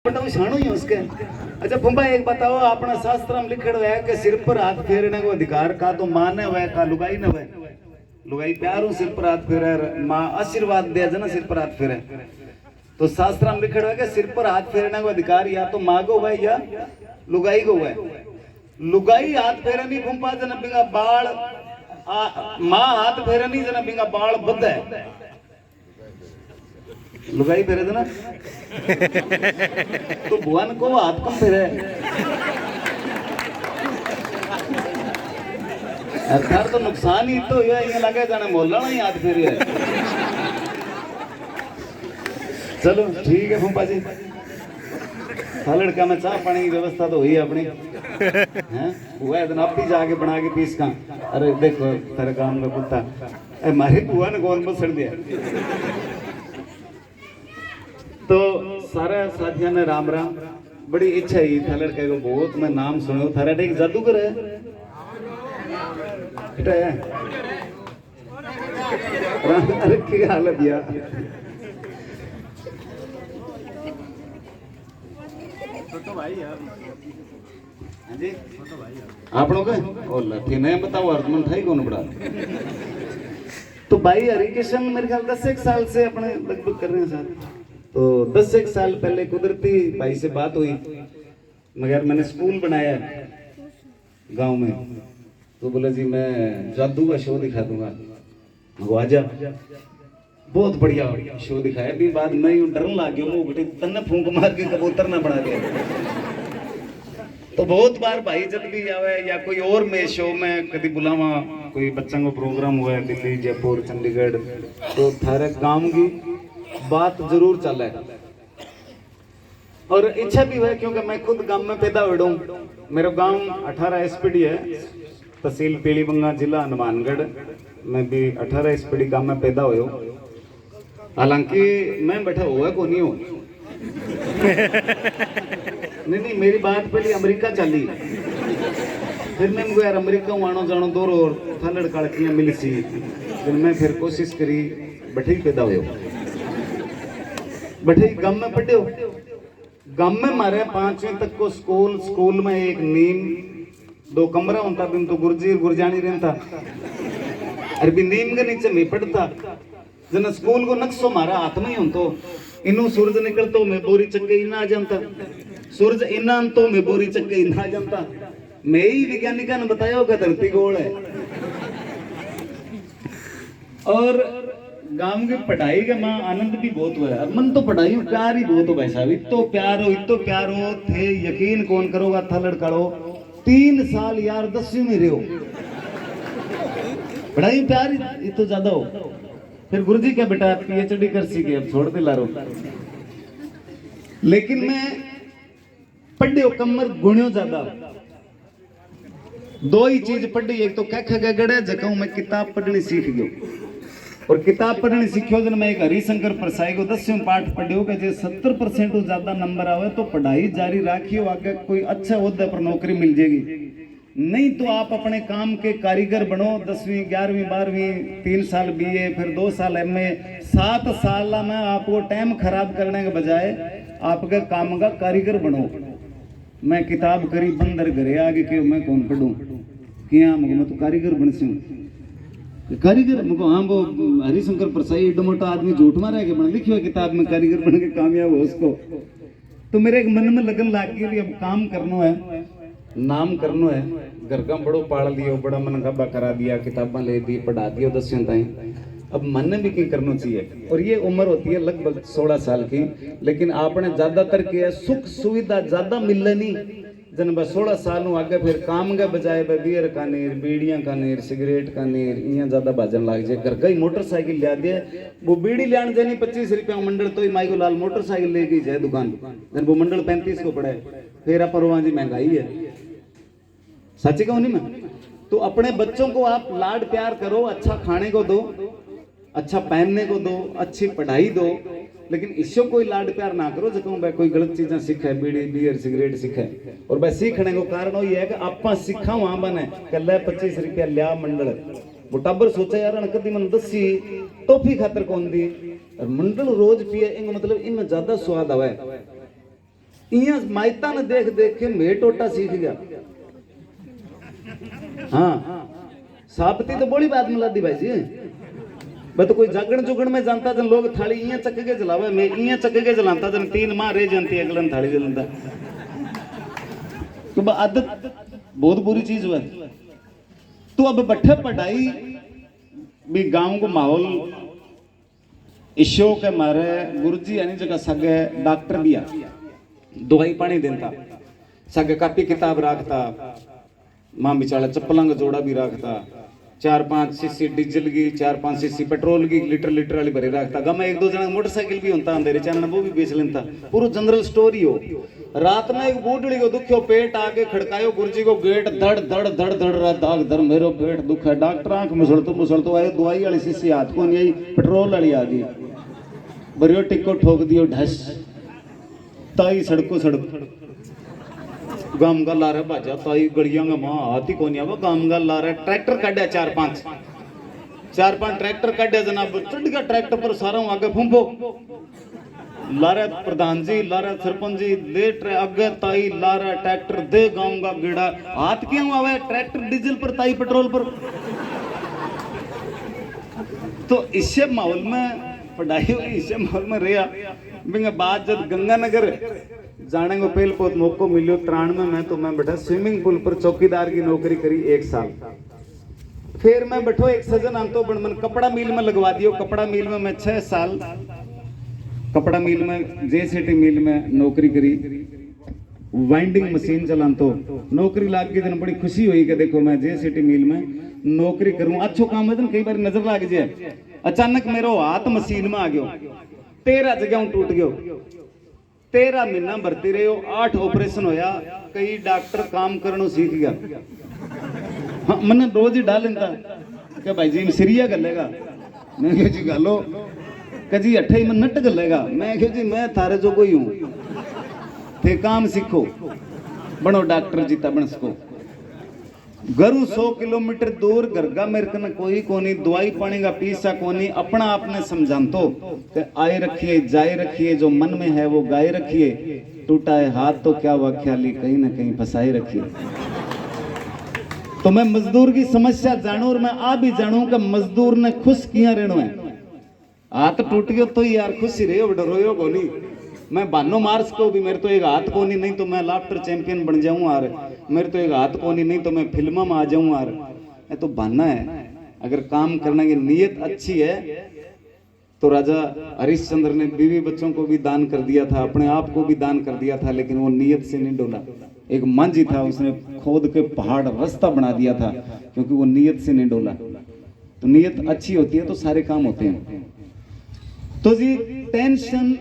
बताओ शानो ही उसके। अच्छा फुम्बा एक बताओ, अपना शास्त्र में लिखड़ है कि सिर पर हाथ फेरने को अधिकार का तो माँ ने वह का लुगाई न वह लुगाई प्यारों सिर पर हाथ फेरे, माँ आशीर्वाद दे जना सिर पर हाथ फेरे। तो शास्त्र में लिखड़ है कि सिर पर हाथ फेरने को अधिकार या तो माँ को वह या लुगाई को वह। लुगाई हाथ फेरे नहीं फुम्बा जना बिंगा बाल, माँ हाथ फेरे नहीं जना बिंगा बाल बद्ध है। लुगाई फेरे थे ना तो भुवन को हाथ कम फेरे अर्थात तो नुकसान ही तो ये लगे जाने मोहल्ला ही हाथ फेरी है। चलो ठीक है फूफा जी, लड़का में चाह पानी की व्यवस्था तो हुई अपनी हैं हुआ है तो आप ही जाके बना के पीस का। अरे देखो तेरे काम का कुत्ता हमारी बुआ ने कौन बसड़ दिया। तो सारे साथियों ने राम राम, बड़ी इच्छा ही था लड़के को बहुत, मैं नाम सुनो थारा एक जादूगर है बेटा है। अरे की हालत यार तो भाई यार हाँ जी आप लोग और लाठी नहीं बताओ अर्जुन था ही कौन बड़ा। तो भाई हरिकिशन मेरे ख्याल 10 साल से अपने लगभग कर रहे हैं साथ। तो 10 साल पहले कुदरती भाई से बात हुई, मगर मैंने स्कूल बनाया गांव में, तो बोला जी मैं जादू का शो दिखा दूंगा, वो आजा। बहुत बढ़िया शो दिखाया भी, बाद में यूं डरने लग गया वो बेटे तन्ने फूंक मार के कबूतर ना बना दे। तो बहुत बार भाई जब भी आवे या कोई और मैं शो में कभी बुलावा, कोई बच्चों को प्रोग्राम हुआ है दिल्ली जयपुर चंडीगढ़, तो थारे गांव की बात जरूर चले। और इच्छा भी है क्योंकि मैं खुद गांव में पैदा हुआ हूं। मेरा गांव 18 एसपीडी है, तहसील पीलीबंगा जिला हनुमानगढ़। मैं भी 18 एसपीडी गांव में पैदा हुआ हूं, हालांकि मैं बैठा हुआ को नहीं हूं। नहीं मेरी बात पहले अमेरिका चली, फिर मैं यार अमेरिका आनो जानो दूर और था लड़का लड़कियां मिली सी, फिर मैं फिर कोशिश करी बैठे ही पैदा हुए बैठे गांव में पढ़े हो। गांव में मारे 5वीं तक को स्कूल में एक नीम 2 कमरा होता, बिन तो गुरजी गुरजानी रहता। अरे भी नीम के नीचे मैं पढ़ता, जना स्कूल को नक्शो मारा हाथ में ही हो, तो इनू सूरज निकल तो मैं बोरी चक्के इना आ जाता, सूरज इना तो मैं बोरी चक्के इना आ जाता। मैं ही वैज्ञानिका ने बताया होगा धरती गोल है। और गांव की पढ़ाई का मां आनंद भी बहुत हुआ है, मन तो पढ़ाई प्यार ही बहुत हो भाई साहब, इतो प्यार हो थे यकीन कौन करोगा था लड़का लो 3 साल यार 10वीं में रहो, पढ़ाई प्यार ही तो ज्यादा हो। फिर गुरुजी क्या बेटा पीएचडी कर सीखे, अब छोड़ दे लारो। लेकिन मैं पढ़े हो कमर गुणियों ज्यादा, 2 ही चीज पढ़ी, एक तो कह गड़े जगह मैं किताब पढ़नी सीख गयो। और किताब पढ़नी सीखो जन मैं एक हरिशंकर परसाई को 10वें पाठ पढ़ियो कि जे 70% तो ज्यादा नंबर आवे तो पढ़ाई जारी राखियो, आगे कोई अच्छा ओहदे पर नौकरी मिल जाएगी, नहीं तो आप अपने काम के कारीगर बनो। 10वीं 11वीं 12वीं 3 साल बीए फिर 2 साल एमए, 7 साल में आपको टाइम खराब करने के बजाय आपके काम का कारीगर बनो। मैं किताब करी बंदर घरे आगे क्यों मैं कौन पढ़ूं कि हाँ मैं तो कारीगर बन सी कारीगर मुझको। हाँ वो हरिशंकर परसाई एडो मोटा आदमी झूठ मारा के बन लिखियो किताब में कारीगर बन के कामयाब हो उसको। तो मेरे एक मन में लगन लाग गई अब काम करना है, नाम करना है, घर का बड़ो पाल दियो, बड़ा मन गब्बा करा दिया, किताबा ले दी, पढ़ा दियो 10वीं ताई, अब मन भी की करना चाहिए। और ये उम्र होती है लगभग 16 साल की, लेकिन आपने ज्यादातर किया सुख सुविधा ज्यादा मिलने नहीं जन बस 16 साल आगे फिर काम के बजाय बियर का नीर, बीड़ियां का नीर, सिगरेट का नीर इं ज्यादा बाजन लग जाए। घर का ही मोटरसाइकिल लिया दिए, वो बीड़ी लियान जानी 25 रुपया मंडल, तो ही माई को लाल मोटरसाइकिल ले गई जाए दुकान, वो मंडल 35 को पड़ा है। फिर अपन जी महंगाई है, सच्ची कहूं नहीं मैं। तो अपने बच्चों को आप लाड प्यार करो, अच्छा खाने को दो, अच्छा पहनने को दो, अच्छी पढ़ाई दो, लेकिन इसको कोई लाड प्यार ना करो जो भाई कोई गलत चीजें सीखे, बीड़ी बियर सिगरेट सीखे। और भाई सीखने को कारण ये है कि आपा सीखा वहां बने कल 25 रुपया लिया मंडल, वो टब्बर सोचा यार कदी मन 10 टॉफी खातर कौन दी, और मंडल रोज पिए, मतलब इनमें ज्यादा स्वाद आवे। इया माइता ने देख देख के मैं टोटा सीख गया। हाँ सापती तो बड़ी बात मिला दी भाई जी। मैं तो कोई जागण जुगण में जानता जन लोग थाली इया चक के जलावे, मैं इया चक के जलाता जन 3 माह रह जानती अगलन थाली जलता। तो आदत बहुत बुरी चीज हुआ। तो अब बैठे पढ़ाई भी गांव को माहौल ईशो के मारे गुरुजी यानी जगह सगे डॉक्टर भी आ दवाई पानी देता, सगे कापी किताब रखता, मां बिचारा चप्पलों का जोड़ा भी रखता, 4-5 सीसी डीजल की 4-5 सीसी पेट्रोल की लीटर लीटर वाली भरे रखता। गमा 1-2 जना मोटरसाइकिल भी होता अंधेरे चानन वो भी बेच लेता। पूरा जनरल स्टोर ही हो। रात में एक बूढ़ड़ी को दुखियो पेट आके खड़कायो गुरुजी को गेट धड़ धड़ धड़ धड़ रहा दाग धर मेरो पेट दुख है। डॉक्टर आंख मुसलतो आए दवाई वाली सीसी हाथ को नहीं आई, पेट्रोल वाली आ गई, बरियो टिक्को ठोक दियो ढस ताई सड़को सड़क गाम का ला रहा भाजा ताई गड़िया का मां हाथी को नहीं गाम का ला रहा ट्रैक्टर काटा 4-5 ट्रैक्टर काटा जनाब चढ़ गया ट्रैक्टर पर सारा आगे फूंफो लारा प्रधान जी लारा सरपंच जी दे आगे ताई लारा ट्रैक्टर दे गांव का गेड़ा हाथ क्यों आवे ट्रैक्टर डीजल पर ताई पेट्रोल पर। तो इससे माहौल में पढ़ाई हुई, इससे माहौल में रहा बिंगा बाद जब गंगानगर जाने को पहले बहुत मौको मिलो 93 में तो मैं बैठा स्विमिंग पूल पर चौकीदार की नौकरी करी 1 साल। फिर मैं बैठो एक सजन आंतो बन मन कपड़ा मिल में लगवा दियो। कपड़ा मिल में मैं 6 साल कपड़ा मिल में जेसीटी मिल में नौकरी करी, वाइंडिंग मशीन चलान तो नौकरी लाग के दिन बड़ी खुशी हुई कि देखो मैं जेसीटी मिल में नौकरी करूं, अच्छो काम है। कई बार नजर लाग जाए, अचानक मेरो हाथ मशीन में आ गयो, 13 जगह टूट गयो, 13 महीना भर्ती रहे हो, 8 ऑपरेशन होया, कई डॉक्टर काम करनो सीख गया। हाँ मैंने रोज ही डाल लेता क्या भाई जी सिरिया गलेगा, मैं क्यों जी गालो कजी 28 में नट गलेगा, मैं क्यों जी मैं थारे जो कोई हूँ थे काम सीखो बनो डॉक्टर जीता बन सको। घरू 100 किलोमीटर दूर घरगा मेरे कन कोई कोनी, दवाई पानी का पीसा कोनी, अपना आपने समझातो कि आए रखिए जाए रखिए, जो मन में है वो गाए रखिए, टूटा है हाथ तो क्या हुआ ख्याली कहीं ना कहीं फंसाए रखिए। तो मैं मजदूर की समस्या जानू और मैं आ भी जानू कि मजदूर ने खुश किया रहना है। हाथ टूट गयो तो यार खुशी रहे डरोयो कोनी, मैं बानो मार्स को भी मेरे तो एक हाथ कोनी नहीं तो मैं लाफ्टर चैंपियन बन जाऊं यार, मेरे तो एक हाथ कोनी नहीं तो मैं फिल्म में आ जाऊं यार, ये तो बहाना है। अगर काम करने की नीयत अच्छी है तो राजा हरिश्चंद्र ने बीवी बच्चों को भी दान कर दिया था, अपने आप को भी दान कर दिया था, लेकिन वो नीयत से नहीं डोला। एक मंझी था उसने खोद के पहाड़ रास्ता बना दिया था क्योंकि वो नीयत से नहीं डोला। तो नीयत अच्छी होती है तो सारे काम होते हैं। तो जी टेंशन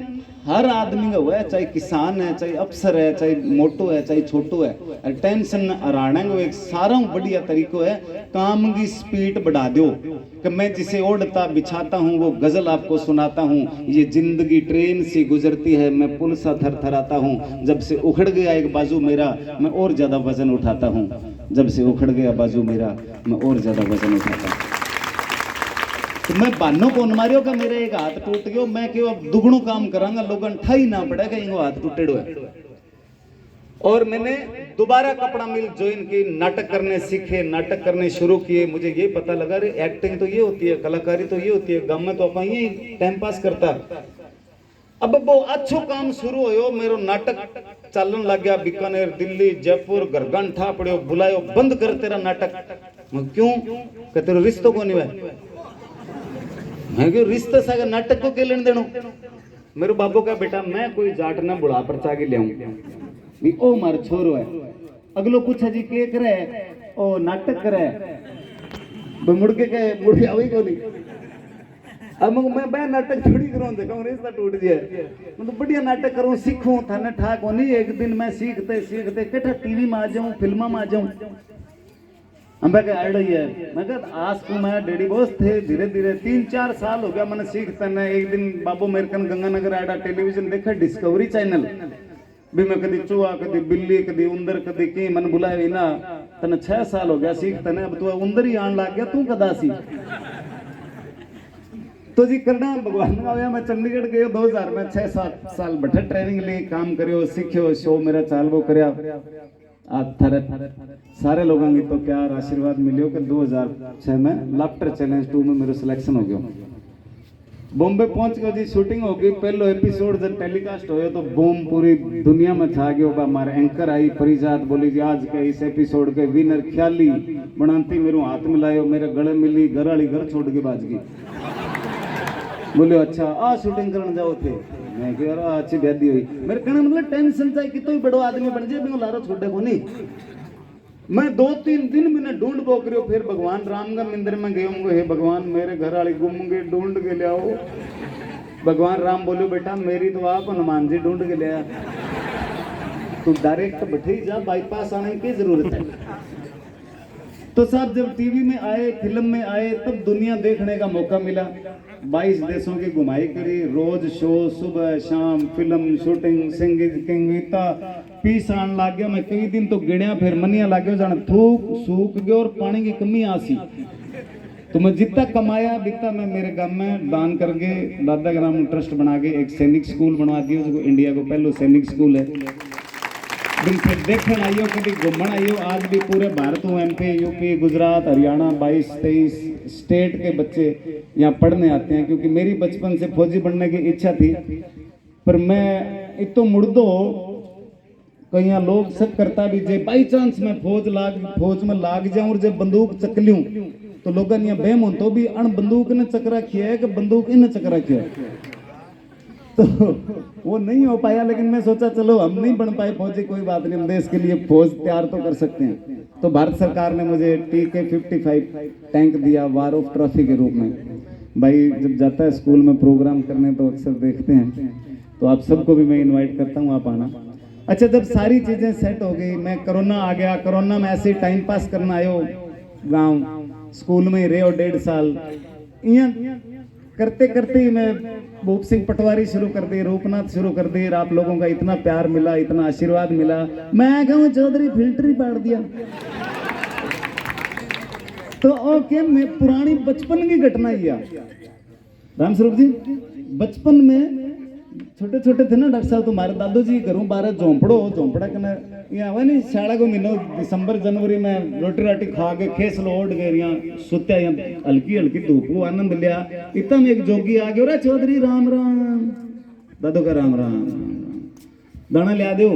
हर आदमी का हुआ है, चाहे किसान है, चाहे अफसर है, चाहे मोटो है, चाहे छोटो है। टेंशन हराने को एक सारा बढ़िया तरीको है, काम की स्पीड बढ़ा दो कि मैं जिसे ओढ़ता बिछाता हूँ वो गजल आपको सुनाता हूँ। ये जिंदगी ट्रेन सी गुजरती है, मैं पुल सा थरथराता हूँ, जब से उखड़ गया एक बाजू मेरा मैं और ज्यादा वजन उठाता हूँ, जब से उखड़ गया बाजू मेरा मैं और ज्यादा वजन उठाता हूँ। तो मैं बानो कौन मारियो का मेरा एक हाथ टूट गयो, मैं क्यों अब दुगणों काम करांगा, लोगन ठाई ना पड़ेगा इनको हाथ टूटेड़ो है। और मैंने दोबारा कपड़ा मिल ज्वाइन की, नाटक करने सीखे, नाटक करने शुरू किए। मुझे ये पता लगा रे एक्टिंग तो ये होती है, कलाकारी तो ये होती है, गांव में तो अपन ये टाइम पास करता। अब वो अच्छो काम शुरू हो, मेरो नाटक चलन लग गया, बीकानेर दिल्ली जयपुर घरगन ठा पड़ो, बुलायो बंद कर तेरा नाटक। क्यों कि तेरा रिश्तों को नहीं है, मैं क्यों रिश्ते से नाटक को के लेने देनो। मेरे बाबू का बेटा मैं कोई जाट ना बुढ़ा परचा के ले ओ मार छोरो है, अगलो कुछ जी के करे ओ नाटक करे मुड़ के मुड़ आवी को नहीं। अब मैं नाटक थोड़ी करूं, देखो रिश्ता टूट जाए, मतलब बढ़िया नाटक करूं सीखूं थाने ठाक होनी। एक दिन मैं सीखते सीखते कटा टीवी में आ जाऊं, फिल्म में आ जाऊं। हम कहा ऐड ही है, मैं कहा आज को मैं डेडी बॉस थे, धीरे धीरे 3-4 साल हो गया मैंने सीखते न। एक दिन बाबू मेरे कन गंगानगर आड़ा टेलीविजन देखा, डिस्कवरी चैनल भी मैं कदी चूहा कदी बिल्ली कदी उंदर कदी की मन बुलाए ना, तने 6 साल हो गया सीखते न, अब तू उंदर ही आन लग गया, तू कदा सी। तो जी करना भगवान का होया। मैं चंडीगढ़ गयो 2000 में 6-7 साल बैठे ट्रेनिंग लिए काम करियो सीखियो शो मेरा चाल वो करया। आज थारे सारे लोगों की तो प्यार आशीर्वाद मिलियो कि 2006 में लाफ्टर चैलेंज 2 में मेरा सिलेक्शन हो गया। बॉम्बे पहुंच गयो जी, शूटिंग हो गई। पहलो एपिसोड जब टेलीकास्ट होयो तो बूम पूरी दुनिया में छा गयो। हमारे एंकर आई फरीजात बोली जी आज के इस एपिसोड के विनर ख्याली बनाती मेरे हाथ मिलायो, मेरे गले मिली, घर वाली घर छोड़ के बाज गई। बोले अच्छा आ शूटिंग करने जाओ थे। मैं कह यार अच्छी बेदी हुई। मेरे कहने मतलब टेंशन चाहिए कि तो ही बड़ो आदमी बन जाए, बिना लारो छोटे को नहीं। मैं 2-3 दिन मैंने ढूंढ बो करियो। फिर भगवान राम का मंदिर में गयो, हे भगवान मेरे घर वाली गुम गए, ढूंढ के ले आओ। भगवान राम बोलो बेटा मेरी तो आप हनुमान जी ढूंढ के ले आ, तू डायरेक्ट बैठे ही जा, बाईपास आने की जरूरत है। तो साहब जब टीवी में आए, फिल्म में आए, तब दुनिया देखने का मौका मिला। 22 देशों की घुमाई करी, रोज शो, सुबह शाम फिल्म शूटिंग, संगीत पीस आन लाग गया। मैं कई दिन तो गिणिया, फिर मनिया लाग गया जाने थूक सूख गयो और पानी की कमी आसी। तो मैं जितना कमाया बिकता मैं मेरे गांव में दान करके दादा के नाम ट्रस्ट बना के एक सैनिक स्कूल बनवा दिया, जो इंडिया को पहलो सैनिक स्कूल है। दिन फिर देखने आइयो, कभी घूमन आइयो। आज भी पूरे भारत में MP, UP, Gujarat, Haryana 22-23 state के बच्चे यहाँ पढ़ने आते हैं। क्योंकि मेरी बचपन से फौजी बनने की इच्छा थी, पर मैं इतो मुर्दो कहीं लोग सब करता भी जे बाई चांस मैं फौज में लाग जाऊं और जब बंदूक चक लूं तो लोग यहाँ बेम हो तो भी अण बंदूक ने चक रखी है कि बंदूक इन चक रखी है। तो वो नहीं हो पाया, लेकिन मैं सोचा चलो हम नहीं बन पाए फौजी, कोई बात नहीं, हम देश के लिए फौज तैयार तो कर सकते हैं। तो भारत सरकार ने मुझे TK-55 टैंक दिया वार ऑफ ट्रॉफी के रूप में। भाई जब जाता है स्कूल में प्रोग्राम करने तो अक्सर देखते हैं, तो आप सबको भी मैं इनवाइट करता हूँ आप आना। अच्छा जब सारी चीज़ें सेट हो गई, मैं कोरोना आ गया, कोरोना में ऐसे टाइम पास करना आयो गाँव, स्कूल में रहे 1.5 साल। यहाँ करते करते ही मैं भूप सिंह पटवारी शुरू कर दी, रूपनाथ शुरू कर दी। आप लोगों का इतना प्यार मिला, इतना आशीर्वाद मिला, मैं कहूँ चौधरी फिल्टर ही पाड़ दिया। तो ओके, मैं पुरानी बचपन की घटना ही राम स्वरूप जी, बचपन में छोटे छोटे थे ना डॉक्टर साहब, तुम्हारे दादू जी घरों बारह झोंपड़ा कने यहाँ हुआ नहीं, शाला को महीनों दिसंबर जनवरी में रोटी राटी खा के खेस लोट गए, यहाँ सुत्या, यहाँ हल्की हल्की धूप को आनंद लिया। इतना में एक जोगी आ गया, चौधरी राम राम। दादू का राम राम, दाना लिया दो,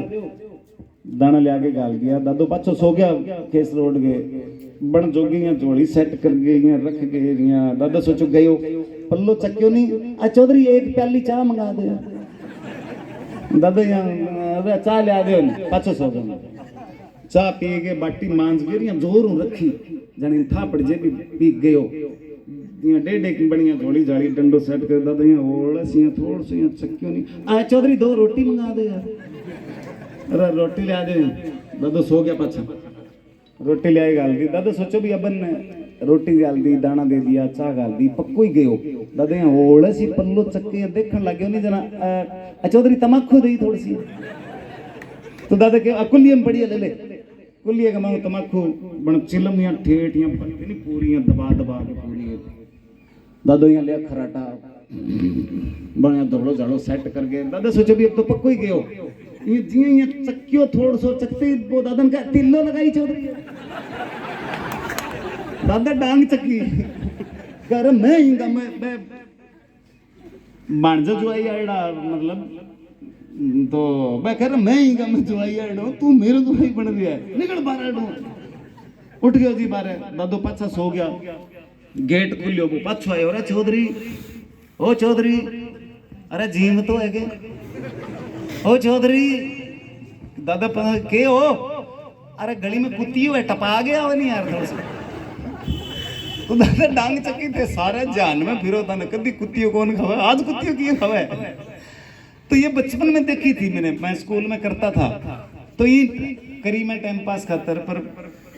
दाना लिया के गाल दिया। दादू पाछो सो गया, खेस लोट गए। बन जोगी यहाँ झोली सेट कर गए, यहाँ रख गए। यहाँ दादा सोचो गयो पल्लो चक्यो नहीं, आ चौधरी एक प्याली चाह मंगा दे। दादा यहाँ चाह लिया दे, पाछो सो गए। चाह पी के बाटी मांझ गई, यहाँ जोर रखी जानी था पड़ जे भी पी गयो। यहाँ 1.5 बढ़िया झोली झाड़ी डंडो सेट कर। दादा यहाँ ओलस, यहाँ थोड़ा सा यहाँ चक्यो नहीं, आ चौधरी 2 रोटी मंगा दे यार। अरे रोटी लिया दे। दादा सो गया, पाछा रोटी लिया गाल दी। दादा सोचो भी अपन ने रोटी गाल दी, दाना दे दिया, चाह गाल दी, पक्को ही गयो। दादा यहाँ ओले सी पल्लो चक्के देखने लगे नहीं जना, चौधरी तमाकू दी थोड़ी सी। तो दादा के अकुलियम पड़ी ले ले, कुलिये का मांगो तमाकू बन चिलम यहाँ ठेठ यहाँ पत्ती नहीं पूरी यहाँ दबा दबा के पूरी। दादा यहाँ लिया खराटा बढ़िया दौड़ो झाड़ो सेट कर गए। दादा सोचो भी अब तो पक्को ही गयो। ये जी ये चक्कियो थोड़ सो चकते वो दादन का तिल्लो लगाई चौधरी। दादा डांग चक्की कर मैं हिंगा मैं मांझो जुआई आड़ा मतलब, तो मैं कह रहा मैं हिंगा मैं जुआई आड़ा, तू मेरे जुआई बन गया, निकल बाहर आड़ो। उठ गयो जी बाहर। दादो पाछा सो गया, गेट खुलियो, वो पाछो आयो। अरे चौधरी, ओ चौधरी, अरे जीम तो है के, ओ चौधरी। दादा के हो? अरे गली में कुत्ती है, टपा गया हो नहीं यार थोड़ा सा। तो दादा डांग चक्की थे सारे जान में फिरो था न, कभी कुत्तियों कौन खवा, आज कुत्तियों की खवा है। तो ये बचपन में देखी थी मैंने, मैं स्कूल में करता था। तो ये करी मैं टाइम पास खातर, पर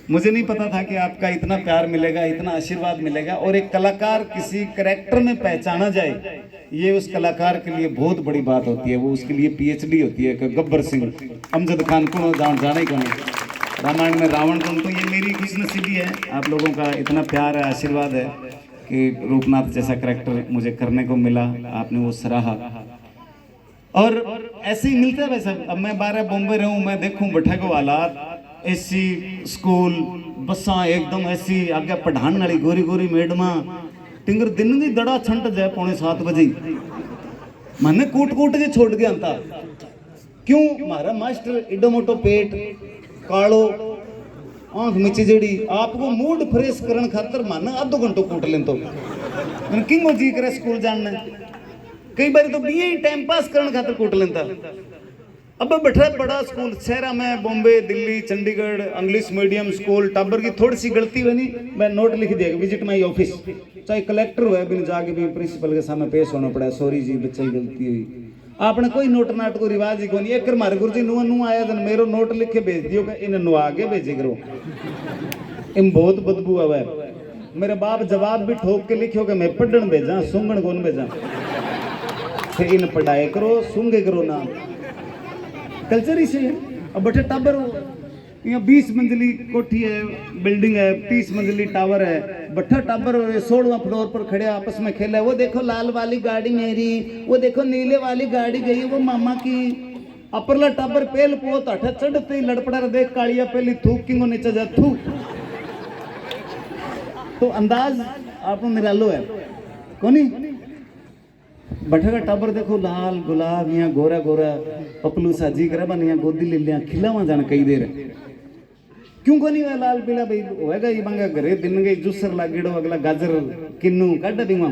मुझे नहीं पता था कि आपका इतना प्यार मिलेगा, इतना आशीर्वाद मिलेगा। और एक कलाकार किसी कैरेक्टर में पहचाना जाए, ये उस कलाकार के लिए बहुत बड़ी बात होती है। वो उसके लिए PhD होती है। कि गब्बर सिंह, अमजद खान को जाने ही कौन, रामायण में रावण कौन। तो ये मेरी खुशनसीबी है, आप लोगों का इतना प्यार है, आशीर्वाद है। कि रूपनाथ जैसा करैक्टर मुझे करने को मिला, आपने वो सराहा। और ऐसे ही मिलता है वैसा। अब मैं 12 बॉम्बे रहूं, मैं देखूं बैठे को हालात, ऐसी स्कूल बसा एकदम ऐसी आगे पढ़ाने वाली गोरी गोरी मैडमा टिंगर दिन की दड़ा छंट जाए 6:45 बजे मैंने कूट कूट के छोड़ गया था। क्यों? मारा मास्टर एडो मोटो पेट कालो आंख मिची जेड़ी, आपको मूड फ्रेश करने खातर माना आधो घंटो कूट लें तो किंगो जी करे स्कूल जाना। कई बार तो भी टाइम पास करने खातर कूट लेता। अब बैठा बड़ा स्कूल शहरा में, Bombay Delhi Chandigarh English medium school, टाबर की थोड़ी सी गलती हुई नहीं मैं नोट लिख दिया विजिट माई ऑफिस, चाहे कलेक्टर हुआ बिन जाके भी प्रिंसिपल के सामने पेश होना पड़ा, सॉरी जी बच्चे की गलती हुई। आपने कोई नोट नाट को रिवाज ही कोनी। एक मारे गुरु जी नु आया जन मेरो नोट लिख के भेज दियो इन नुआ के भेजे करो, इन बहुत बदबू आवा है। मेरे बाप जवाब भी ठोक के लिखियो कि मैं पढ़न भेजा सूंगण कौन भेजा, फिर इन पढ़ाई करो सूंगे करो ना, कल्चर ही से। अब बटे टाबर यहाँ 20 मंजिली कोठी है, बिल्डिंग है, 30 मंजिली टावर है, बट्ठा टाबर 16वां फ्लोर पर खड़े आपस में खेला। वो देखो लाल वाली गाड़ी मेरी, वो देखो नीले वाली गाड़ी गई वो मामा की। अपरला टाबर पेल पोत हठा चढ़ते ही लड़पड़ा देख कालिया पहली थूक किंगो नीचे जा थूक। तो अंदाज आपको निरालो है कोनी। बठा का टाबर देखो लाल गुलाब यहाँ गोरा गोरा पपलू साजी करे बन यहाँ गोदी ले लिया खिलावा जाना कई देर। क्यों को नहीं हुआ लाल पीला भाई होएगा ये बंगा घरे दिन गई जूसर लागेड़ो अगला गाजर किन्नू काटा दूंगा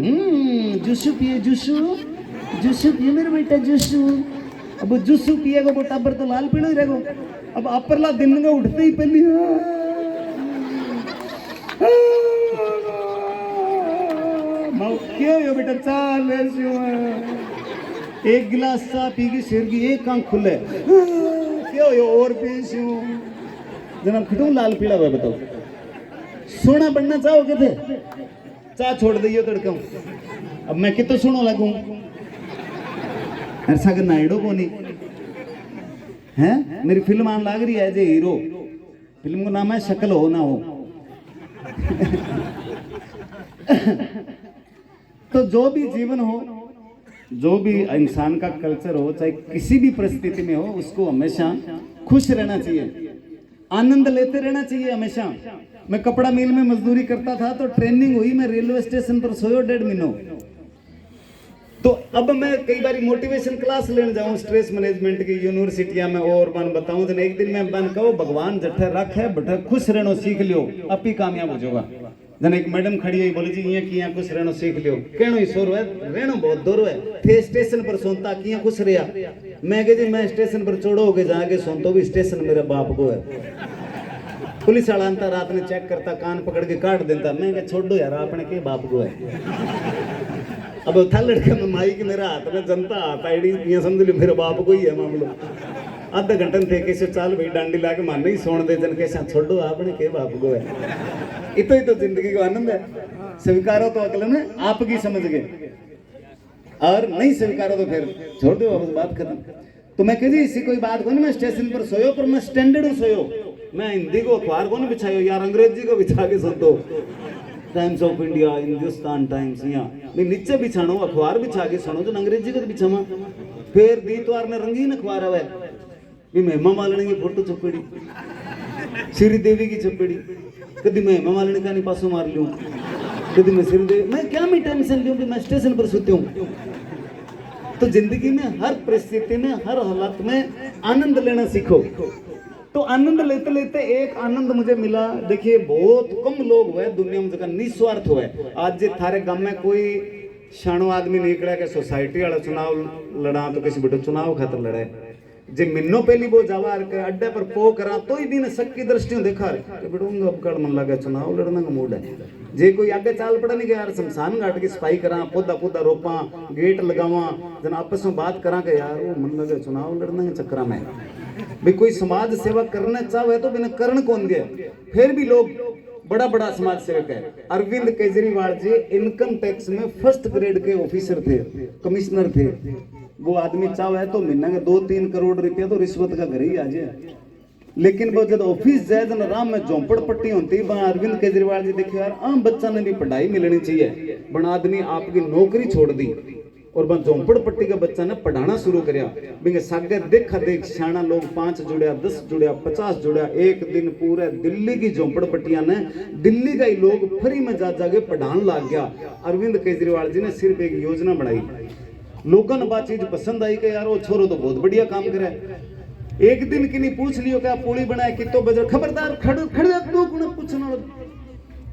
जूसू पिए जूसू पिए मेरे बेटा जूसू। अब वो जूसू पिएगा वो टाबर तो लाल पीला ही रहेगा। अब अपरला दिन में उठते ही पहली क्यों हो बेटा चाल एक गिलास चा पी के सिर की एक आंख खुले क्यों हो और पेश जनाब खटू लाल पीला हुआ बताओ। सोना बनना चाहोगे थे चा छोड़ दियो तड़का। अब मैं कितो सुनो लगूं ऐसा कि नाइडो को नहीं है। मेरी फिल्म आने लग रही है जे हीरो, फिल्म का नाम है शक्ल हो ना हो। तो जो भी जीवन हो, जो भी इंसान का कल्चर हो, चाहे किसी भी परिस्थिति में हो, उसको हमेशा खुश रहना चाहिए, आनंद लेते रहना चाहिए हमेशा। मैं कपड़ा मिल में मजदूरी करता था तो ट्रेनिंग हुई, मैं रेलवे स्टेशन पर सोयो 1.5 महीनों। तो अब मैं कई बार मोटिवेशन क्लास लेने जाऊं स्ट्रेस मैनेजमेंट की यूनिवर्सिटियां में और मन बताऊं तो एक दिन मैं बन कहो भगवान जठे रख है बठे खुश रहना सीख लियो अब ही कामयाब हो जाओगा। जन एक मैडम खड़ी है बोली जी ये किया खुश रहना सीख लियो कहनो ही सोरो है रहना बहुत दूर है थे स्टेशन पर सोनता किया खुश रहा। मैं कह जी मैं स्टेशन पर चोड़ो होके जाके सोनता भी स्टेशन मेरे बाप को है। पुलिस वाला अंता रात में चेक करता कान पकड़ के काट देता। मैं कह छोड़ो यार अपने के बाप को है। अब था लड़का में माई के मेरा हाथ में जनता हाथ आईडी ये समझ लो मेरे बाप को ही है मामलो। आधा घंटे थे कैसे चाल भाई डांडी ला के मान ही सोन दे जन कैसे छोड़ो आपने के बाप को है। इतो ही तो जिंदगी का आनंद है। स्वीकारो तो अगले ने आपकी समझ गए और नहीं स्वीकारो तो फिर छोड़ दो अब बात खत्म। तो मैं कह इसी कोई बात को नहीं मैं स्टेशन पर सोयो पर मैं स्टैंडर्ड सोयो। मैं हिंदी को अखबार को नहीं बिछायो यार अंग्रेजी को बिछा के सुन दो। Times of India Hindustan times यहाँ मैं नीचे बिछानो अखबार बिछा के सुनो तो अंग्रेजी को बिछावा। फिर दीतवार ने रंगीन अखबार है भी महिमा मालने की फोटो छपेड़ी श्री देवी की छपेड़ी कभी मैं महिमा मालने का नहीं पासों मार लूँ कभी मैं श्री देवी मैं क्या मैं टेंशन लूँ कि मैं स्टेशन पर सोती हूँ। तो जिंदगी में हर परिस्थिति में हर हालत में आनंद लेना सीखो। तो आनंद लेते लेते एक आनंद मुझे मिला। देखिए बहुत कम लोग हुए दुनिया में जगह निस्वार्थ हुए। आज जे थारे गांव में कोई शानो आदमी निकला के सोसाइटी वाला चुनाव लड़ा तो किसी बेटो चुनाव खातर लड़े जे मिन्नो पहली वो जावा के अड्डे पर पो करा तो ही दिन शक की दृष्टि देखा रे बेटो अब कड़ मन लगा चुनाव लड़ने का मूड है। जे कोई आगे चाल पड़ा नहीं कि यार शमशान घाट की सफाई करा पौधा पौधा रोपा गेट लगावा जन आपस में बात करा के यार वो मन लगे चुनाव लड़ने के चक्कर में भी कोई समाज सेवा करना चाहे तो बिना करण कौन गया। फिर भी लोग बड़ा बड़ा समाज सेवक है। अरविंद केजरीवाल जी इनकम टैक्स में फर्स्ट ग्रेड के ऑफिसर थे कमिश्नर थे। वो आदमी चाहे तो महीना के 2-3 करोड़ रुपया तो रिश्वत का घर ही आ जाए। लेकिन वो जब ऑफिस जाए जन आराम में झोंपड़पट्टी होती वहां अरविंद केजरीवाल जी देखिए यार आम बच्चा ने भी पढ़ाई मिलनी चाहिए, बन आदमी आपकी नौकरी छोड़ दी और वह झोंपड़पट्टी का बच्चा ने पढ़ाना शुरू करया। बिंगे सागे देखा देख सियाणा लोग 5 जुड़या 10 जुड़या 50 जुड़या, एक दिन पूरे दिल्ली की झोंपड़पट्टियां ने दिल्ली का ही लोग फ्री में जा जाके पढ़ाने लग गया। अरविंद केजरीवाल जी ने सिर्फ एक योजना बनाई, लोगों ने बात चीज पसंद आई कि यार वो छोरो तो बहुत बढ़िया काम करे। एक दिन की नहीं पूछ लियो क्या पुली बनाए कितो बजट, खबरदार खड़ खड़ जा तू कौन पूछना।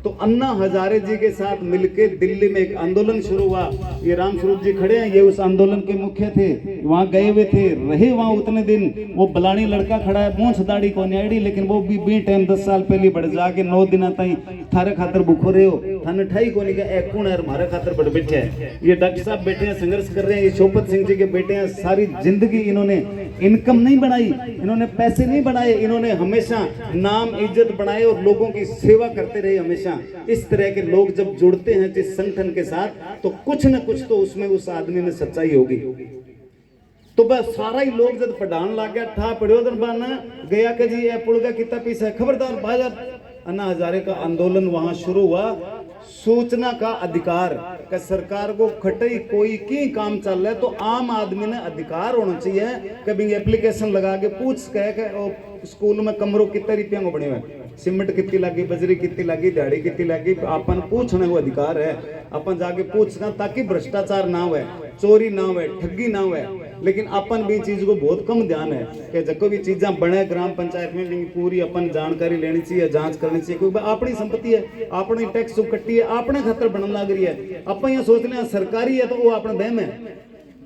तो अन्ना हजारे जी के साथ मिलके दिल्ली में एक आंदोलन शुरू हुआ। ये राम स्वरूप जी खड़े हैं, ये उस आंदोलन के मुख्य थे, वहां गए हुए थे, रहे वहां उतने दिन। वो बलानी लड़का खड़ा है, मूंछ दाढ़ी को न्याड़ी, लेकिन वो भी टाइम 10 साल पहले बढ़ जाके 9 दिन ताई थारे खातर भूखो रहे हो, थाने ठाई को नहीं का कौन है हमारे खातर बढ़ बैठे है। ये डॉक्टर साहब बैठे हैं, संघर्ष कर रहे हैं, ये शोपत सिंह जी के बेटे हैं। सारी जिंदगी इन्होंने इनकम नहीं बनाई, इन्होंने पैसे नहीं बनाए, इन्होंने हमेशा नाम इज्जत बनाए और लोगों की सेवा करते रहे हमेशा। इस तरह के लोग जब जुड़ते हैं जिस संगठन के साथ तो कुछ न कुछ तो उसमें उस आदमी में सच्चाई होगी। तो बस सारा ही लोग जब पढ़ान लग गया ठा पढ़ियो बाना गया कि जी पुल का कितना पीस है, खबरदार बाजार। अन्ना हजारे का आंदोलन वहां शुरू हुआ। सूचना का अधिकार का सरकार को खटई कोई की काम चल रहा है तो आम आदमी ने अधिकार होना चाहिए। कभी एप्लीकेशन लगा के पूछ के स्कूल में कमरों कितने रुपया को बने हुए, सीमेंट कितनी लगी, बजरी कितनी लगी, दिहाड़ी कितनी लगी, अपन पूछने को अधिकार है। अपन जाके पूछना ताकि भ्रष्टाचार ना हो, चोरी ना हो, ठगी ना हो। लेकिन अपन भी चीज को बहुत कम ध्यान है कि जो भी चीजें बने ग्राम पंचायत में पूरी अपन जानकारी लेनी चाहिए, जांच करनी चाहिए, क्योंकि अपनी संपत्ति है, अपनी टैक्स कट्टी है, अपने खातर बनने लग रही है। अपन ये सोचते हैं सरकारी है तो वो अपना बहम है।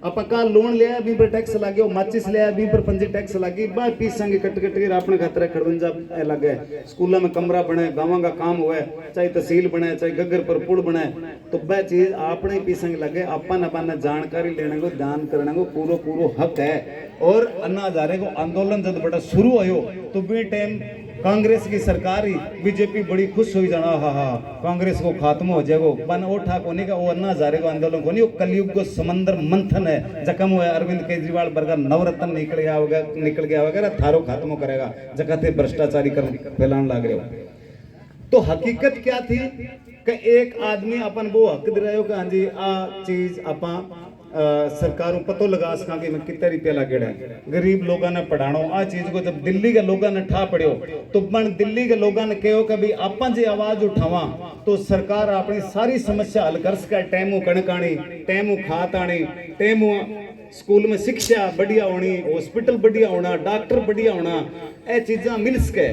अपन का लोन लिया भी पर टैक्स लगे, माचिस लिया भी पर पंजी टैक्स लगी, बा पीसेंगे कट कट के अपने खातर खड़वंजा लगे। स्कूलों में कमरा बने, गाँव का काम हुआ, चाहे तहसील बने, चाहे गगर पर पुल बने, तो वह चीज अपने पीसेंगे लगे। अपन अपन जानकारी लेने को, ध्यान करने को पूरा पूरा हक है। और अन्ना हजारे को आंदोलन जब बड़ा शुरू हो तो बे टाइम कांग्रेस की सरकार ही बीजेपी बड़ी खुश हुई जाना, हा कांग्रेस को खात्मा हो जाएगा। बन ओठा कोनी का वो अन्ना हजारे को आंदोलन कोनी, वो कलयुग को समंदर मंथन है। जखम हुआ अरविंद केजरीवाल बर्गर नवरत्न निकल गया होगा थारो खात्मा करेगा, जगह थे भ्रष्टाचारी कर फैलाने लग रहे हो। तो हकीकत क्या थी कि एक आदमी अपन वो हक दे रहे हो कि हाँ जी आ चीज आप सरकारों पतो लगा सका कि मैं कितने रुपया लगेड़ा है। गरीब लोगों ने पढ़ानो आ चीज को जब दिल्ली के लोगों ने ठा पड़ियो तो बन दिल्ली के लोगों ने कहो कि भाई अपन जी आवाज उठावा तो सरकार अपनी सारी समस्या हल कर सके। टेमू कणक आनी, टेमू खात आनी, टेमू स्कूल में शिक्षा बढ़िया होनी, हॉस्पिटल बढ़िया होना, डॉक्टर बढ़िया होना, ए चीजा मिल सके।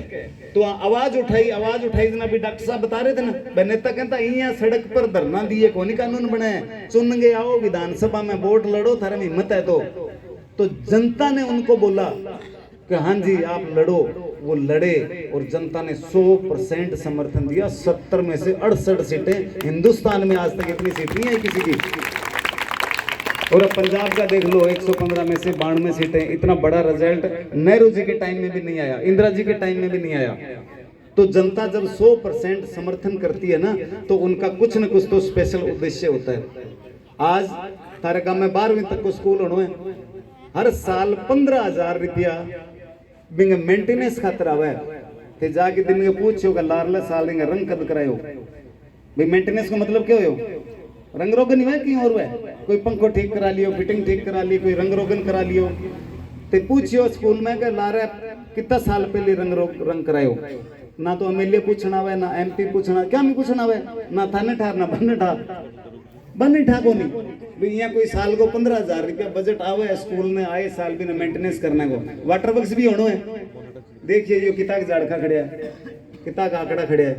तो आवाज उठाई जना भी डॉक्टर साहब बता रहे थे ना, भाई नेता कहता यहाँ सड़क पर धरना दिए कौन कानून बने, चुन के आओ विधानसभा में वोट लड़ो, थारे में हिम्मत है तो जनता ने उनको बोला कि हाँ जी आप लड़ो। वो लड़े और जनता ने 100% समर्थन दिया। 70 में से 68 सीटें। हिंदुस्तान में आज तक इतनी सीट नहीं है किसी की। और अब पंजाब का देख लो 115 में से 92 सीटें। इतना बड़ा रिजल्ट नेहरू जी के टाइम में भी नहीं आया, इंदिरा जी के टाइम में भी नहीं आया। तो जनता जब 100% समर्थन करती है ना तो उनका कुछ न कुछ तो स्पेशल उद्देश्य होता है। आज थारे गांव में 12वीं तक को स्कूल होना है, हर साल 15,000 रुपया बिंग मेंटेनेंस खातर आवे। ते जाके दिन के पूछो का लारला साल देंगे रंग कद करायो भाई मेंटेनेंस का मतलब क्या हो, रंग रोगन नहीं है कि और वह कोई पंखो ठीक करा लियो, फिटिंग ठीक करा ली, कोई रंग रोगन करा लियो। ते पूछियो स्कूल में कि लारा कितना साल पहले रंग करायो। ना तो एमएलए पूछना हुआ, ना एमपी पूछना, क्या नहीं पूछना हुआ, ना थाने ठार ना बन्ने ठाको नहीं भाई। यहाँ कोई साल को 15,000 रुपया बजट आवे स्कूल में, आए साल भी मेंटेनेंस करने को। वाटर वर्क्स भी होना है। देखिए यो किता का झाड़का खड़िया, किता का आंकड़ा खड़िया है,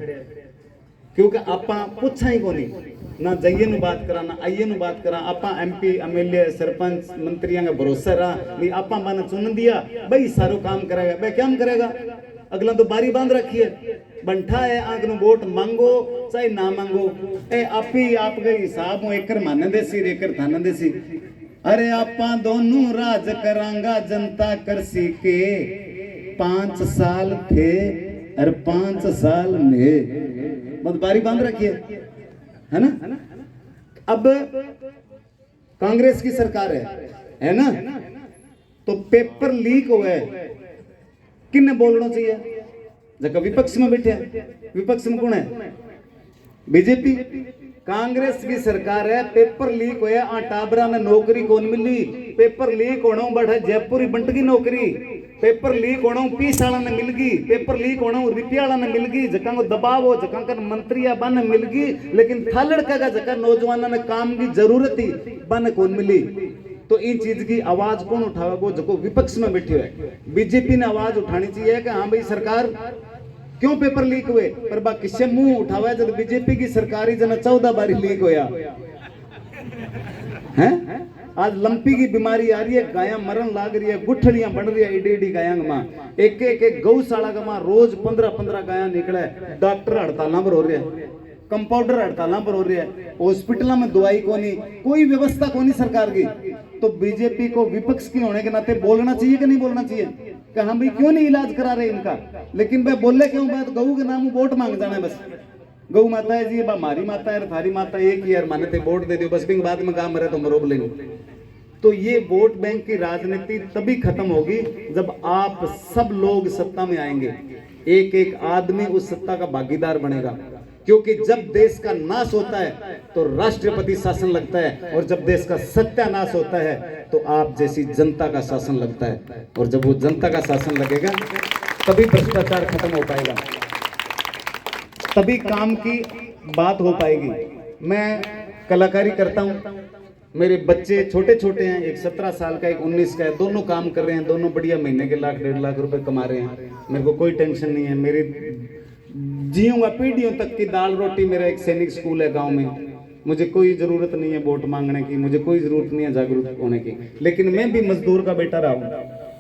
क्योंकि आपा पूछा ही को नहीं, ना जाइए नु बात करा ना आइए नु बात करा। आपा एमपी एमएलए सरपंच मंत्रियों का भरोसा रहा भाई, आपा माने चुन दिया भाई सारो काम करेगा। भाई क्या करेगा, अगला तो बारी बांध रखी है, बंठा है आंख नु वोट मांगो चाहे ना मांगो। ए आप ही आपके हिसाब में एकर माने देसी एकर थाना देसी। अरे आपा दोनों राज करांगा जनता करसी के 5 साल थे और 5 साल में बस बारी बांध रखी है ना। अब कांग्रेस की सरकार है ना, तो पेपर लीक हुए किन्ने बोलना चाहिए जगह विपक्ष में बैठे हैं। विपक्ष में कौन है? बीजेपी। कांग्रेस की सरकार है, पेपर लीक होया, टाबरा ने नौकरी कौन मिली? पेपर लीक होना बैठा जयपुरी बंट की नौकरी, पेपर लीक होना पीस वाला ने मिल गई, पेपर लीक होना रुपया वाला ने मिल गई, जका को दबाव हो जका कर मंत्रिया बन मिल गई, लेकिन था लड़का का जका नौजवान ने काम की जरूरत थी बन कौन मिली। तो इन चीज की आवाज कौन उठावेगा? जो विपक्ष में बैठे हुए। बीजेपी ने आवाज उठानी चाहिए कि हाँ भाई सरकार क्यों पेपर लीक हुए, पर बा किससे मुंह उठावा जब बीजेपी की सरकार ही जना 14 बारी लीक होया है। आज लंपी की बीमारी आ रही है, गायां मरण लाग रही है, गुठलियां बन रही है एडी एडी गायां मां, एक एक गौशाला का मां रोज 15-15 गायां निकले, डॉक्टर हड़ताल पर हो रहे हैं, कंपाउंडर हड़ताल पर हो रहे हैं, हॉस्पिटल में दवाई कोनी, कोई व्यवस्था कोनी सरकार की। तो बीजेपी को विपक्ष की होने के नाते बोलना चाहिए कि नहीं बोलना चाहिए कि हम भी क्यों नहीं इलाज करा रहे इनका? लेकिन मैं बोले क्यों? मैं तो गऊ के नाम वोट मांग जाना है बस। गौ माता है जी, बा हमारी माता है, थारी माता एक ही यार, माने थे वोट दे दियो बस, बिंग बाद में काम रहे तो मरोब लेंगे। तो ये वोट बैंक की राजनीति तभी खत्म होगी जब आप सब लोग सत्ता में आएंगे, एक एक आदमी उस सत्ता का भागीदार बनेगा। क्योंकि जब देश का नाश होता है तो राष्ट्रपति शासन लगता है, और जब देश का सत्यानाश होता है तो आप जैसी जनता का शासन लगता है, और जब वो जनता का शासन लगेगा तभी भ्रष्टाचार खत्म हो पाएगा, तभी काम की बात हो पाएगी। मैं कलाकारी करता हूँ, मेरे बच्चे छोटे छोटे हैं, एक 17 साल का, एक 19 का है, दोनों काम कर रहे हैं, दोनों बढ़िया महीने के 1-1.5 लाख रुपए कमा रहे हैं। मेरे को कोई टेंशन नहीं है, मेरी जीऊंगा पीढ़ियों तक की दाल रोटी। मेरा एक सैनिक स्कूल है गांव में, मुझे कोई जरूरत नहीं है वोट मांगने की, मुझे कोई जरूरत नहीं है जागरूक होने की। लेकिन मैं भी मजदूर का बेटा रहा हूँ,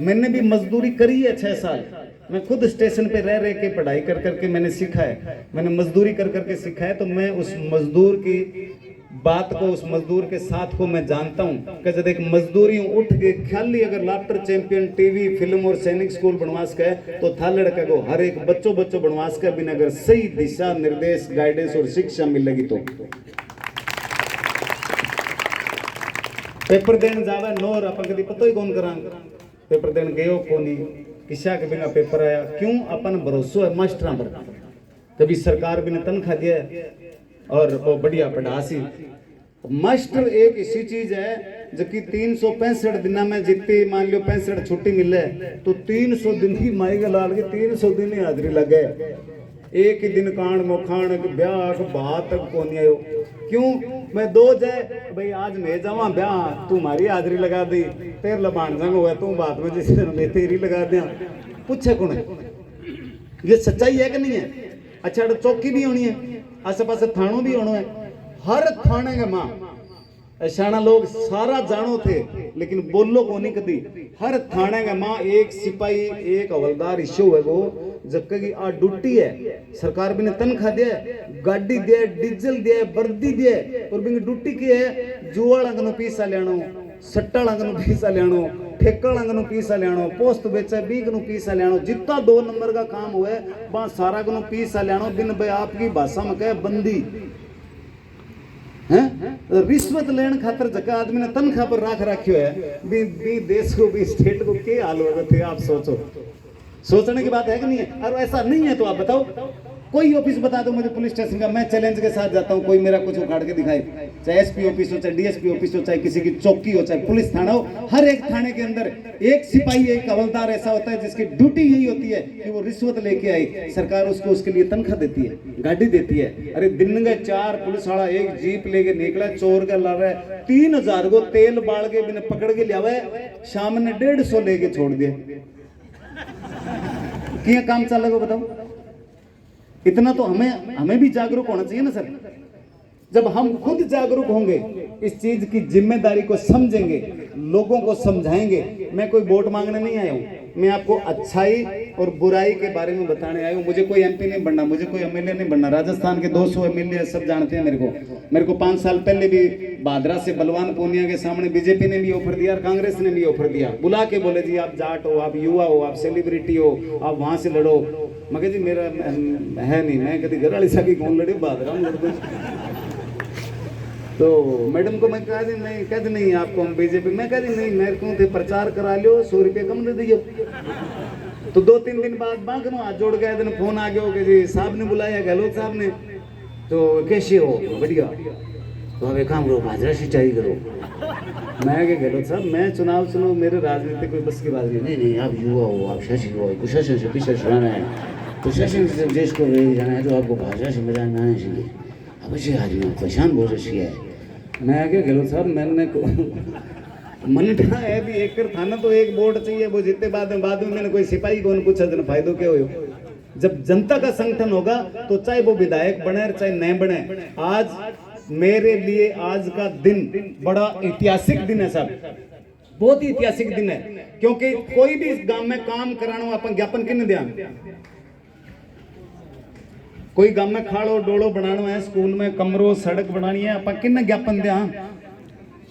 मैंने भी मजदूरी करी है 6 साल। मैं खुद स्टेशन पे रह रह के पढ़ाई कर करके मैंने सीखा है, मैंने मजदूरी कर करके सीखा है। तो मैं उस मजदूर की बात को, उस मजदूर के साथ को मैं जानता हूँ कि जब एक मजदूरी उठ के खाली अगर लाफ्टर चैंपियन टीवी फिल्म और सैनिक स्कूल बनवास का है तो था लड़का को हर एक बच्चों बनवास का बिना अगर सही दिशा निर्देश गाइडेंस और शिक्षा मिलेगी तो पेपर देने जावे नोर अपन कभी पता ही कौन करा, पेपर देने गयो कोनी, किसा के बिना पेपर आया क्यों? अपन भरोसा है मास्टर पर, कभी सरकार भी ने तनख्वाह दिया और वो बढ़िया पढ़ासी। मास्टर एक ऐसी चीज है जो कि 365 दिन में जितनी मान लो 65 छुट्टी मिले तो 300 दिन की माई का लाल के 300 दिन ही हाजिरी लगे। एक ही दिन कांड मोखान ब्याह बात तक को नहीं आयो, क्यों? मैं 2 जाए भाई आज मैं जावा ब्याह, तुम्हारी हाजिरी लगा दी, तेर लबान जंग हुआ तू बात में जिस मैं तेरी लगा दिया, पूछे कौन है? ये सच्चाई है कि नहीं है? अच्छा तो चौकी भी होनी है, आसे पासे थानों भी होना है, हर थाने का मां ऐसा लोग सारा जानो थे लेकिन बोलो को नहीं कदी। हर थाने का मां एक सिपाही एक हवलदार इश्यू है वो जबकि आ ड्यूटी है, सरकार भी ने तनख्वाह दिया, गाड़ी दिया, डीजल दिया, वर्दी दिया, और बिंग ड्यूटी की है जुआड़ अंगनो पीसा लेनो, सट्टा अंगनो पीसा लेनो, ठेका अंगनो पीसा लेनो, पोस्ट बेचा बीक नु पीसा लेनो, जितना 2 नंबर का काम हुआ वहां सारा गनो पीसा लेनो, बिन भाई आपकी भाषा में कहे बंदी हैं। रिश्वत लेने खातर जगह आदमी ने तनख्वाह पर राख रखियो है, भी देश को भी स्टेट को क्या हाल होगा थे आप सोचो, सोचने की बात है कि नहीं है? और ऐसा नहीं है तो आप बताओ, कोई ऑफिस बता दो मुझे पुलिस स्टेशन का, मैं चैलेंज के साथ जाता हूँ, कोई मेरा कुछ उखाड़ के दिखाए, चाहे एसपी ऑफिस हो, चाहे डीएसपी ऑफिस हो, चाहे किसी की चौकी हो, चाहे पुलिस थाना हो, हर एक थाने के अंदर एक सिपाही एक हवलदार ऐसा होता है जिसकी ड्यूटी यही होती है कि वो रिश्वत लेके आई, सरकार उसको उसके लिए तनख्वाह देती है, गाड़ी देती है। अरे दिन में 4 पुलिस वाला एक जीप लेके निकला, चोर का ला रहा है, 3000 को तेल बाल के बिना पकड़ के लिया, शाम ने 150 लेके छोड़ दिया, क्या काम चल रहा बताओ? इतना तो हमें भी जागरूक होना चाहिए ना सर। जब हम खुद जागरूक होंगे, इस चीज की जिम्मेदारी को समझेंगे, लोगों को समझाएंगे। मैं कोई वोट मांगने नहीं आया हूँ, मैं आपको अच्छाई और बुराई के बारे में बताने आया हूँ। मुझे कोई एमपी नहीं बनना, मुझे कोई एमएलए नहीं बनना। राजस्थान के 200 एमएलए सब जानते हैं मेरे को 5 साल पहले भी भादरा से बलवान पूनिया के सामने बीजेपी ने भी ऑफर दिया और कांग्रेस ने भी ऑफर दिया, बुला के बोले जी आप जाट हो, आप युवा हो, आप सेलिब्रिटी हो, आप वहां से लड़ो। मगर जी मेरा है नहीं, मैं कभी घर वाली साकी कौन लड़ी भादरा में लड़। तो मैडम को मैं कह दी नहीं, कहते नहीं आपको हम बीजेपी, मैं कह दी नहीं, मेरे को थे प्रचार करा लो, 100 रुपये कम दे दियो। तो 2-3 दिन बाद बांकनो हाथ जोड़ गए, दिन फोन आ गया कि जी साहब ने बुलाया, गहलोत साहब ने, तो कैसे हो? बढ़िया। तो अब एक काम करो, भाजरा सिंचाई करो। मैं क्या गहलोत साहब, मैं चुनाव सुनो, मेरे राजनीति कोई बस की बात नहीं। नहीं आप युवा हो, आप शासी हो, कुशासन से पीछे छुड़ाना है, कुशासन से देश को ले जाना है, तो आपको भाजरा से मजा आना चाहिए। अब ऐसे आदमी परेशान बहुत अच्छी है। मैं क्या गहलोत साहब, मैंने मन था है भी एक था ना, तो एक वोट चाहिए, वो जितने बाद में मैंने कोई सिपाही को पूछा जन फायदो क्या हो। जब जनता का संगठन होगा तो चाहे वो विधायक बने चाहे नहीं बने। आज मेरे लिए आज का दिन बड़ा ऐतिहासिक दिन है साहब, बहुत ही ऐतिहासिक दिन है, क्योंकि कोई भी इस गांव में काम कराना अपन ज्ञापन किन दिया, कोई गांव में खाड़ो डोलो बनाना है, स्कूल में कमरों सड़क बनानी है, अपन किन ज्ञापन दिया,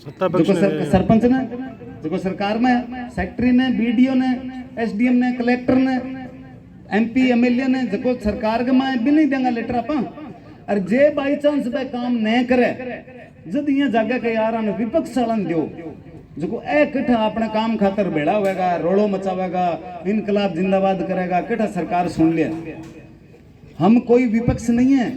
सरपंच ने, जो सरकार में सेक्रेटरी ने, बीडीओ ने, एसडीएम ने, कलेक्टर ने, एमपी एमएलए ने, जो सरकार के में भी नहीं देंगे लेटर आप। और जे बाई चांस वह काम नहीं करे, जब ये जगह के यार विपक्ष चलन दो, जो किठा अपने काम खातर भेड़ा होगा, रोड़ो मचावेगा, इनकलाब जिंदाबाद करेगा, किठा सरकार सुन लिया। हम कोई विपक्ष नहीं है,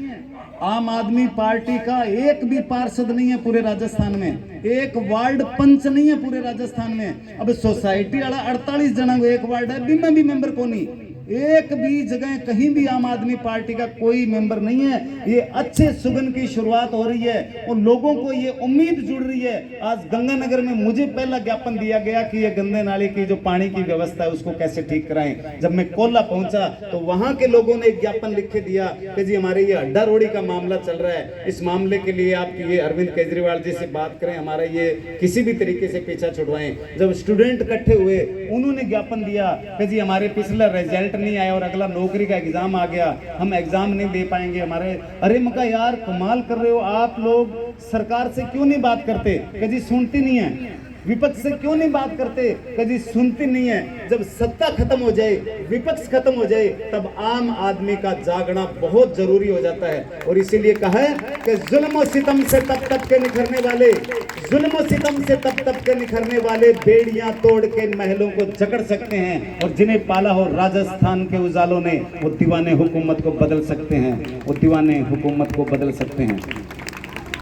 आम आदमी पार्टी का एक भी पार्षद नहीं है पूरे राजस्थान में, एक वार्ड पंच नहीं है पूरे राजस्थान में। अब सोसाइटी वाला 48 जना को एक वार्ड है, भी मेंबर को नहीं, एक भी जगह कहीं भी आम आदमी पार्टी का कोई मेंबर नहीं है। ये अच्छे सुगन की शुरुआत हो रही है और लोगों को ये उम्मीद जुड़ रही है। आज गंगानगर में मुझे पहला ज्ञापन दिया गया कि ये गंदे नाले की जो पानी की व्यवस्था है उसको कैसे ठीक कराएं। जब मैं कोल्ला पहुंचा तो वहां के लोगों ने एक ज्ञापन लिख के दिया कि जी हमारे ये अड्डा रोड़ी का मामला चल रहा है, इस मामले के लिए आप ये अरविंद केजरीवाल जी से बात करें, हमारा ये किसी भी तरीके से पीछा छुड़वाएं। जब स्टूडेंट इकट्ठे हुए उन्होंने ज्ञापन दिया कि जी हमारे पिछला रिजल्ट नहीं आया और अगला नौकरी का एग्जाम आ गया, हम एग्जाम नहीं दे पाएंगे हमारे। अरे मका यार कमाल कर रहे हो आप लोग, सरकार से क्यों नहीं बात करते? कि जी सुनती नहीं है। विपक्ष से क्यों नहीं बात करते? कि जी सुनती नहीं है। जब सत्ता खत्म हो जाए, विपक्ष खत्म हो जाए, तब आम आदमी का जागना बहुत जरूरी हो जाता है। और इसीलिए कहा है कि जुल्म और सितम से तप तप के निखरने वाले, जुल्म और सितम से तप तप के निखरने वाले बेड़ियां तोड़ के महलों को जकड़ सकते हैं, और जिन्हें पाला हो राजस्थान के उजालों ने, वो दीवाने हुकूमत को बदल सकते हैं, वो दीवाने हुकूमत को बदल सकते हैं।